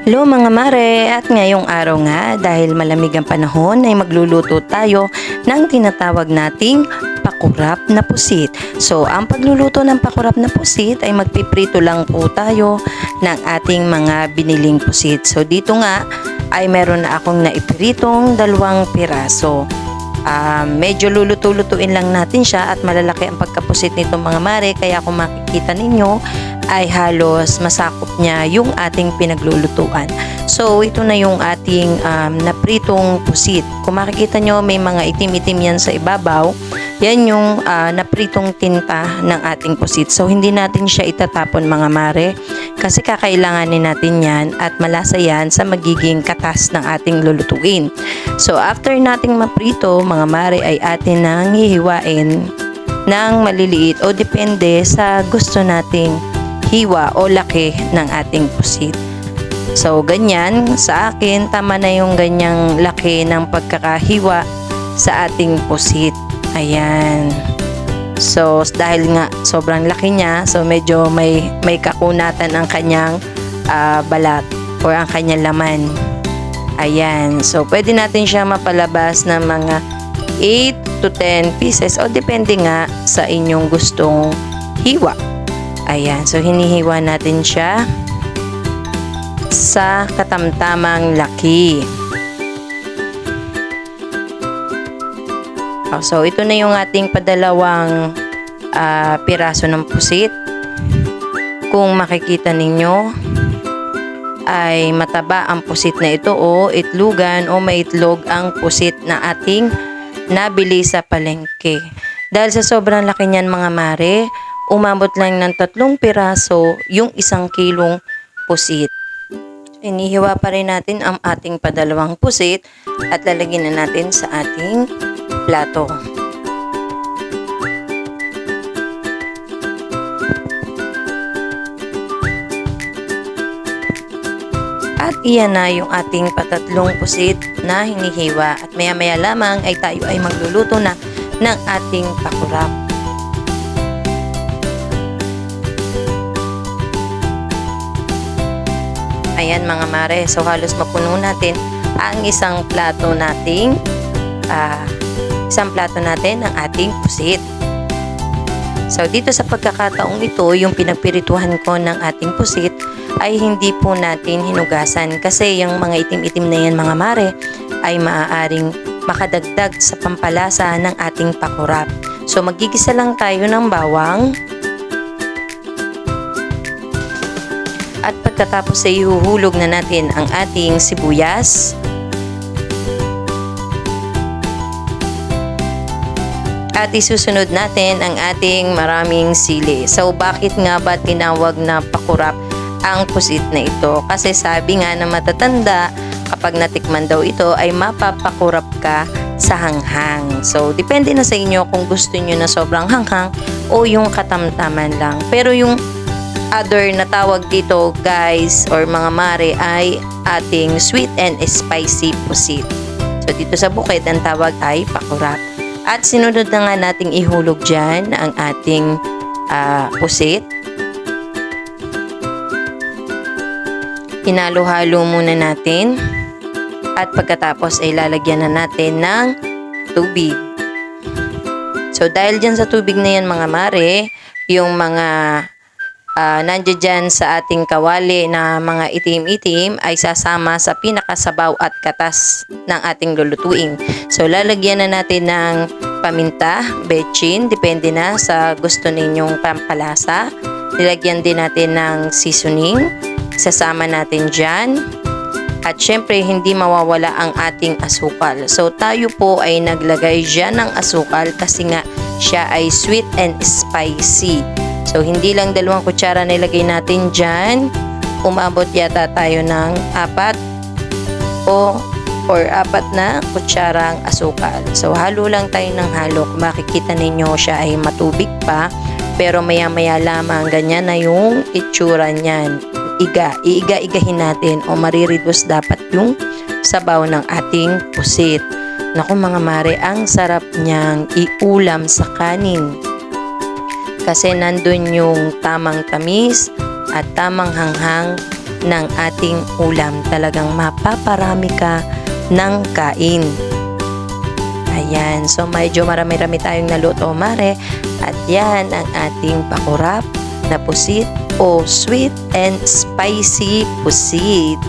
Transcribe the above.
Hello mga mare, at ngayong araw nga dahil malamig ang panahon ay magluluto tayo ng tinatawag nating pakurap na pusit. So ang pagluluto ng pakurap na pusit ay magpiprito lang po tayo ng ating mga biniling pusit. So dito nga ay meron na akong naipritong 2 piraso. Medyo luluto-lutuin lang natin siya at malalaki ang pagkapusit nito mga mare, kaya kung makikita ninyo ay halos masakop niya yung ating pinaglulutuan. So ito na yung ating napritong pusit. Kung makikita nyo may mga itim-itim yan sa ibabaw, yan yung napritong tinta ng ating pusit. So hindi natin siya itatapon mga mare kasi kakailanganin natin yan at malasa yan sa magiging katas ng ating lulutuin. So after nating maprito mga mare ay atin nang hihiwain ng maliliit o depende sa gusto nating hiwa o laki ng ating pusit. So ganyan, sa akin tama na yung ganyang laki ng pagkakahiwa sa ating pusit. Ayan. So dahil nga sobrang laki niya, so medyo may kakunatan ang kanyang balat or ang kanyang laman. Ayan. So pwede natin siya mapalabas ng mga 8 to 10 pieces o depende nga sa inyong gustong hiwa. Ayan. So hinihiwa natin siya sa katamtamang laki. So ito na yung ating padalawang piraso ng pusit. Kung makikita ninyo ay mataba ang pusit na ito o itlugan o may itlog ang pusit na ating nabili sa palengke. Dahil sa sobrang laki niyan mga mare, umabot lang ng 3 piraso yung 1 kilong pusit. Inihiwa pa rin natin ang ating padalawang pusit at lalagyan na natin sa ating plato. At iyan na yung ating patatlong pusit na hinihiwa at maya-maya lamang ay tayo ay magluluto na ng ating pakurap. Ayan mga mare, so halos mapuno natin ang isang plato natin ng ating pusit. So dito sa pagkakataong ito, yung pinagpirituhan ko ng ating pusit ay hindi po natin hinugasan kasi yung mga itim-itim na yan mga mare ay maaaring makadagdag sa pampalasa ng ating pakurap. So magigisa lang tayo ng bawang. At pagkatapos ay ihuhulog na natin ang ating sibuyas. At isusunod natin ang ating maraming sili. So bakit nga ba tinawag na pakurap ang pusit na ito? Kasi sabi nga na matatanda, kapag natikman daw ito ay mapapakurap ka sa hanghang. So depende na sa inyo kung gusto nyo na sobrang hanghang o yung katamtaman lang. Pero yung other na tawag dito guys or mga mare ay ating sweet and spicy pusit. So dito sa bukid ang tawag ay pakurap. At sinunod na nga nating ihulog dyan ang ating pusit. Hinalo-halo muna natin. At pagkatapos ay lalagyan na natin ng tubig. So dahil dyan sa tubig na yan mga mare, yung mga nandiyan dyan sa ating kawali na mga itim-itim ay sasama sa pinakasabaw at katas ng ating lulutuin. So lalagyan na natin ng paminta, betchin, depende na sa gusto ninyong pampalasa. Nilagyan din natin ng seasoning, sasama natin dyan. At syempre hindi mawawala ang ating asukal. So tayo po ay naglagay dyan ng asukal kasi nga siya ay sweet and spicy. So, hindi lang 2 kutsara na ilagay natin dyan. Umabot yata tayo ng 4 na kutsarang asukal. So, halo lang tayo ng halo. Kung makikita ninyo siya ay matubig pa. Pero maya-maya lamang ganyan na yung itsura niyan. Iiga-igahin natin o marireduce dapat yung sabaw ng ating pusit. Naku mga mare, ang sarap niyang iulam sa kanin. Kasi nandun yung tamang tamis at tamang hanghang ng ating ulam. Talagang mapaparami ka ng kain. Ayan, so medyo marami-rami tayong naluto, Mare. At yan ang ating pakurap na pusit o sweet and spicy pusit.